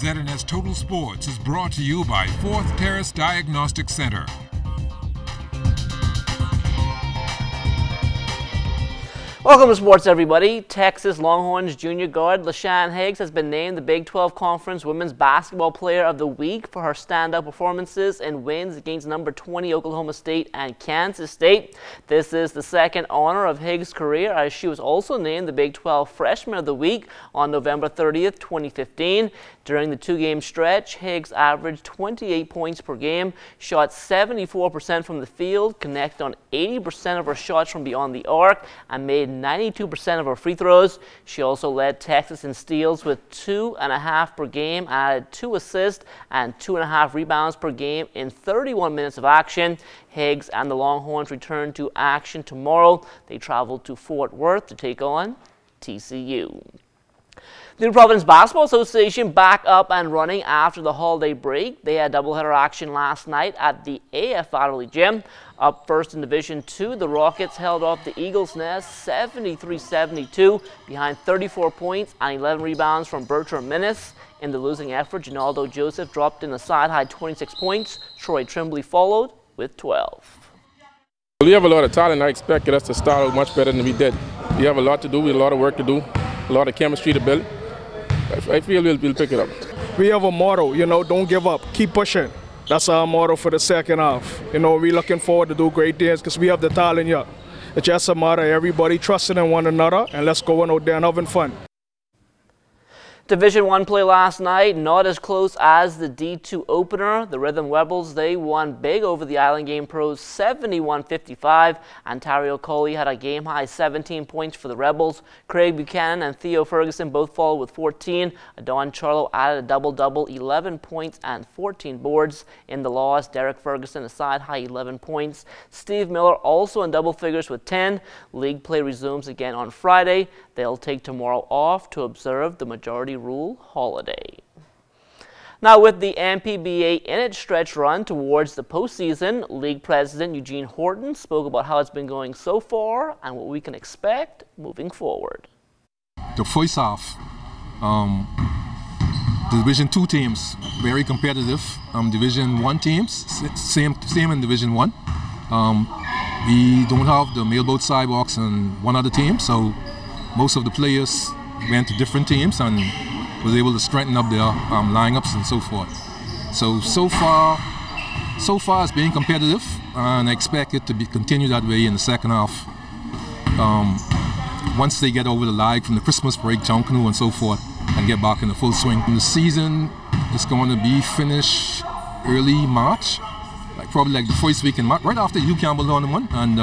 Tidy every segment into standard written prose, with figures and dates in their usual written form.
ZNS Total Sports is brought to you by 4th Terrace Diagnostic Center. Welcome to sports, everybody. Texas Longhorns junior guard LaShawn Higgs has been named the Big 12 Conference Women's Basketball Player of the Week for her standout performances and wins against number 20 Oklahoma State and Kansas State. This is the second honor of Higgs' career, as she was also named the Big 12 Freshman of the Week on November 30th, 2015. During the two-game stretch, Higgs averaged 28 points per game, shot 74% from the field, connected on 80% of her shots from beyond the arc, and made 92% of her free throws. She also led Texas in steals with 2.5 per game, added 2 assists and 2.5 rebounds per game in 31 minutes of action. Higgs and the Longhorns return to action tomorrow. They travel to Fort Worth to take on TCU. The New Providence Basketball Association back up and running after the holiday break. They had doubleheader action last night at the AF Valley Gym. Up first in Division II, the Rockets held off the Eagles' Nest 73-72 behind 34 points and 11 rebounds from Bertram Minnis. In the losing effort, Ginaldo Joseph dropped in a side-high 26 points. Troy Trimbley followed with 12. We have a lot of talent. I expected us to start out much better than we did. We have a lot to do. We have a lot of work to do, a lot of chemistry to build. I feel we'll pick it up. We have a motto, don't give up, keep pushing. That's our motto for the second half. We're looking forward to do great things because we have the talent here. It's just a matter of everybody trusting in one another, and let's go out there and having fun. Division I play last night, not as close as the D2 opener. The Rhythm Rebels, they won big over the Island Game Pros 71-55. Ontario Coley had a game-high 17 points for the Rebels. Craig Buchanan and Theo Ferguson both followed with 14. Don Charlo added a double-double, 11 points and 14 boards. In the loss, Derek Ferguson a side-high 11 points. Steve Miller also in double figures with 10. League play resumes again on Friday. They'll take tomorrow off to observe the majority rule holiday. Now, with the MPBA in its stretch run towards the postseason, League President Eugene Horton spoke about how it's been going so far and what we can expect moving forward. The first half, the Division II teams, very competitive. Division I teams, same in Division I. We don't have the mailboat sidewalks and one other team, so most of the players went to different teams and was able to strengthen up their lineups and so forth. So far it's been competitive, and I expect it to be continue that way in the second half. Once they get over the lag from the Christmas break, Jonkanu and so forth, and get back in the full swing. And the season is going to be finished early March, probably like the first week in March, right after Hugh Campbell tournament and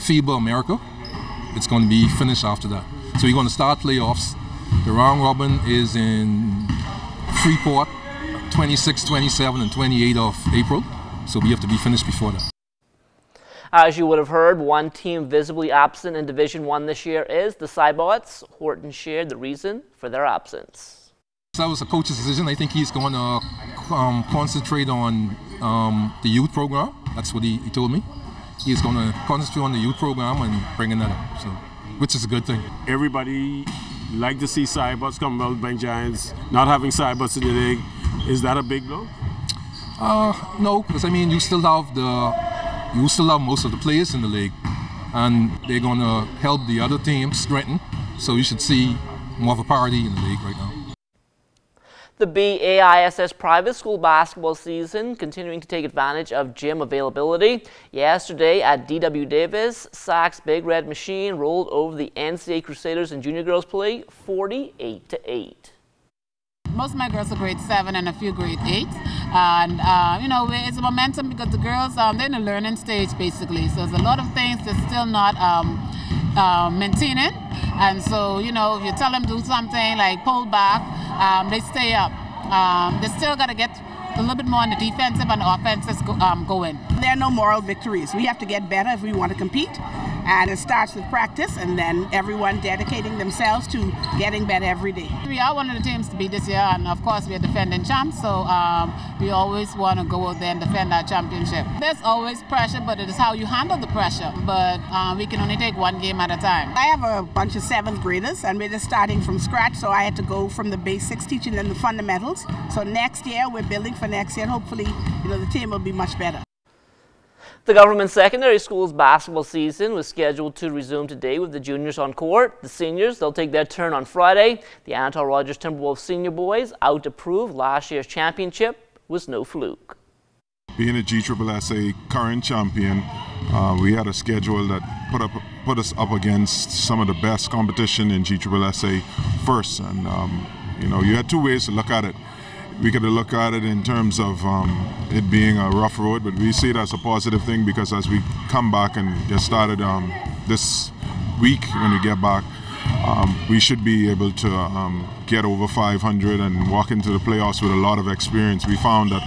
FIBA America. It's going to be finished after that. So we're going to start playoffs. The round robin is in Freeport, 26, 27, and 28 of April. So we have to be finished before that. As you would have heard, one team visibly absent in Division I this year is the Cybots. Horton shared the reason for their absence. That was a coach's decision. I think he's going to concentrate on the youth program. That's what he told me. He's going to concentrate on the youth program and bringing that up, so, which is a good thing. Everybody like to see Cybots come out by Giants. Not having Cybots in the league, is that a big blow? No, because I mean you still have most of the players in the league, and they're going to help the other teams strengthen. So you should see more of a parity in the league right now. The BAISS private school basketball season continuing to take advantage of gym availability. Yesterday at D.W. Davis, Sacs Big Red Machine rolled over the NCAA Crusaders in junior girls play 48-8. Most of my girls are grade 7 and a few grade 8. And, it's a momentum because the girls, they're in a learning stage basically. So there's a lot of things they're still not maintaining. And so, if you tell them to do something like pull back, they stay up. They still got to get a little bit more on the defensive and the offensive going. There are no moral victories. We have to get better if we want to compete. And it starts with practice and then everyone dedicating themselves to getting better every day. We are one of the teams to beat this year, and of course we are defending champs, so we always want to go out there and defend our championship. There's always pressure, but it is how you handle the pressure. But we can only take one game at a time. I have a bunch of 7th graders and we're just starting from scratch, so I had to go from the basics, teaching them the fundamentals. So next year, we're building for next year, and hopefully, the team will be much better. The government secondary school's basketball season was scheduled to resume today with the juniors on court. The seniors, they'll take their turn on Friday. The Anatol Rogers Timberwolves senior boys out to prove last year's championship was no fluke. Being a GSSA current champion, we had a schedule that put us up against some of the best competition in GSSA first. And, you had two ways to look at it. We could look at it in terms of it being a rough road, but we see it as a positive thing because as we come back and get started this week when we get back, we should be able to get over 500 and walk into the playoffs with a lot of experience. We found that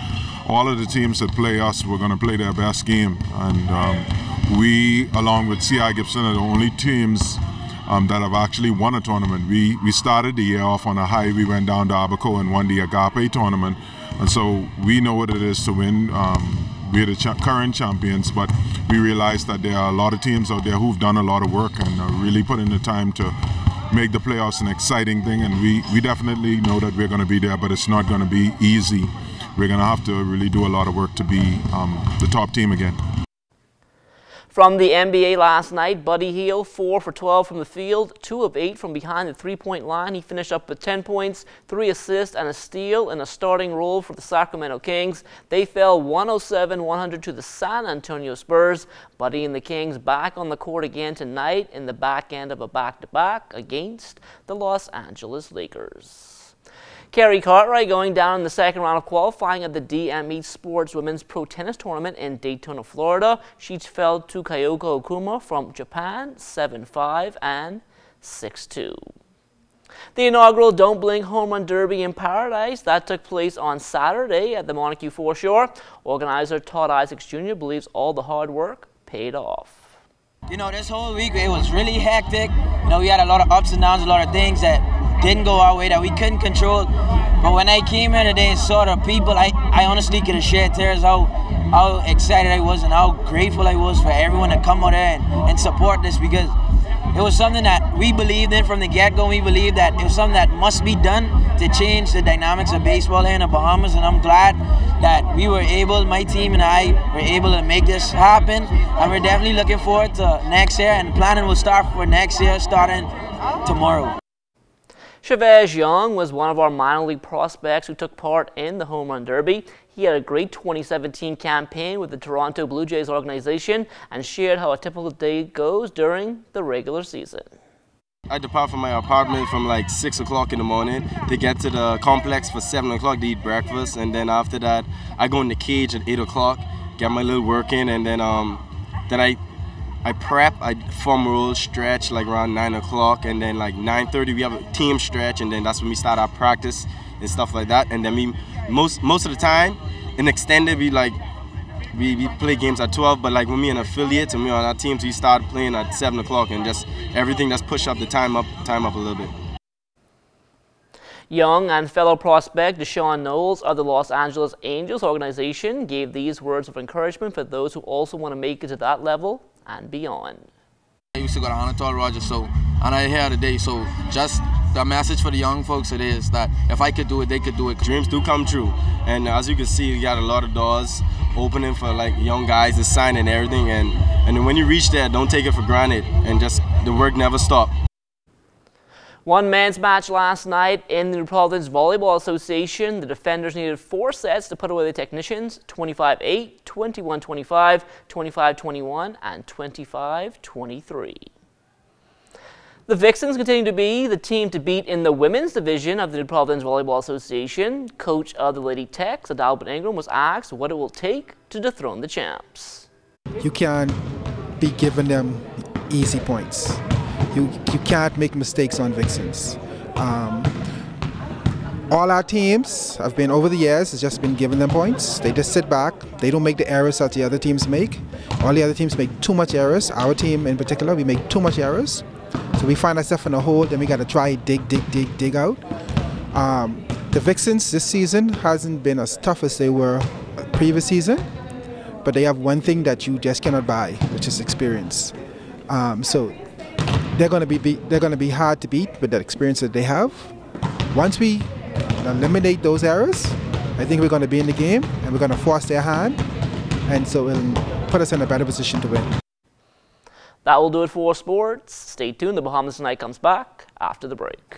all of the teams that play us were going to play their best game, and we, along with C.I. Gibson, are the only teams that have actually won a tournament. We started the year off on a high. We went down to Abaco and won the Agape tournament, and so we know what it is to win. We're the current champions, but we realize that there are a lot of teams out there who've done a lot of work and really put in the time to make the playoffs an exciting thing, and we definitely know that we're going to be there, but it's not going to be easy. We're going to have to really do a lot of work to be the top team again. From the NBA last night, Buddy Hield, 4 for 12 from the field, 2 of 8 from behind the three-point line. He finished up with 10 points, 3 assists, and a steal in a starting role for the Sacramento Kings. They fell 107-100 to the San Antonio Spurs. Buddy and the Kings back on the court again tonight in the back end of a back-to-back against the Los Angeles Lakers. Carrie Cartwright going down in the second round of qualifying at the DME Sports Women's Pro Tennis Tournament in Daytona, Florida. She fell to Kyoko Okuma from Japan, 7-5 and 6-2. The inaugural Don't Blink Home Run Derby in Paradise, that took place on Saturday at the Montague Foreshore. Organizer Todd Isaacs Jr. believes all the hard work paid off. This whole week it was really hectic. We had a lot of ups and downs, a lot of things that didn't go our way that we couldn't control. But when I came here today and saw the people, I honestly could have shed tears how excited I was and how grateful I was for everyone to come out there and support this, because it was something that we believed in from the get-go. We believed that it was something that must be done to change the dynamics of baseball here in the Bahamas, and I'm glad that we were able, my team and I were able to make this happen, and we're definitely looking forward to next year, and the planning will start for next year starting tomorrow. Chavez Young was one of our minor league prospects who took part in the Home Run Derby. He had a great 2017 campaign with the Toronto Blue Jays organization and shared how a typical day goes during the regular season. I depart from my apartment from like 6 o'clock in the morning to get to the complex for 7 o'clock to eat breakfast, and then after that I go in the cage at 8 o'clock, get my little work in, and then I prep, I foam roll, stretch like around 9 o'clock, and then like 9:30 we have a team stretch, and then that's when we start our practice and stuff like that. And then we most of the time in extended we play games at 12, but like when we in affiliates and we on our teams, we start playing at 7 o'clock, and just everything that's push up the time up a little bit. Young and fellow prospect Deshaun Knowles of the Los Angeles Angels organization gave these words of encouragement for those who also want to make it to that level and beyond. I used to go to Anatol Rogers, and I hear today, so just the message for the young folks it is that if I could do it, they could do it. Dreams do come true, and as you can see, we got a lot of doors opening for like young guys to sign and everything, and when you reach there, don't take it for granted, and just the work never stops. One men's match last night in the New Providence Volleyball Association. The defenders needed 4 sets to put away the technicians, 25-8, 21-25, 25-21, and 25-23. The Vixens continue to be the team to beat in the women's division of the New Providence Volleyball Association. Coach of the Lady Techs, Adalbert Ingram, was asked what it will take to dethrone the champs. You can't be giving them easy points. You can't make mistakes on Vixens. All our teams have been, over the years, has just been giving them points. They just sit back. They don't make the errors that the other teams make. All the other teams make too much errors. Our team in particular, we make too much errors. So we find ourselves in a hole, then we got to try dig out. The Vixens this season hasn't been as tough as they were previous season, but they have one thing that you just cannot buy, which is experience. So they're going to be hard to beat with that experience that they have. Once we eliminate those errors, I think we're going to be in the game and we're going to force their hand, and so it'll put us in a better position to win. That will do it for sports. Stay tuned. The Bahamas Tonight comes back after the break.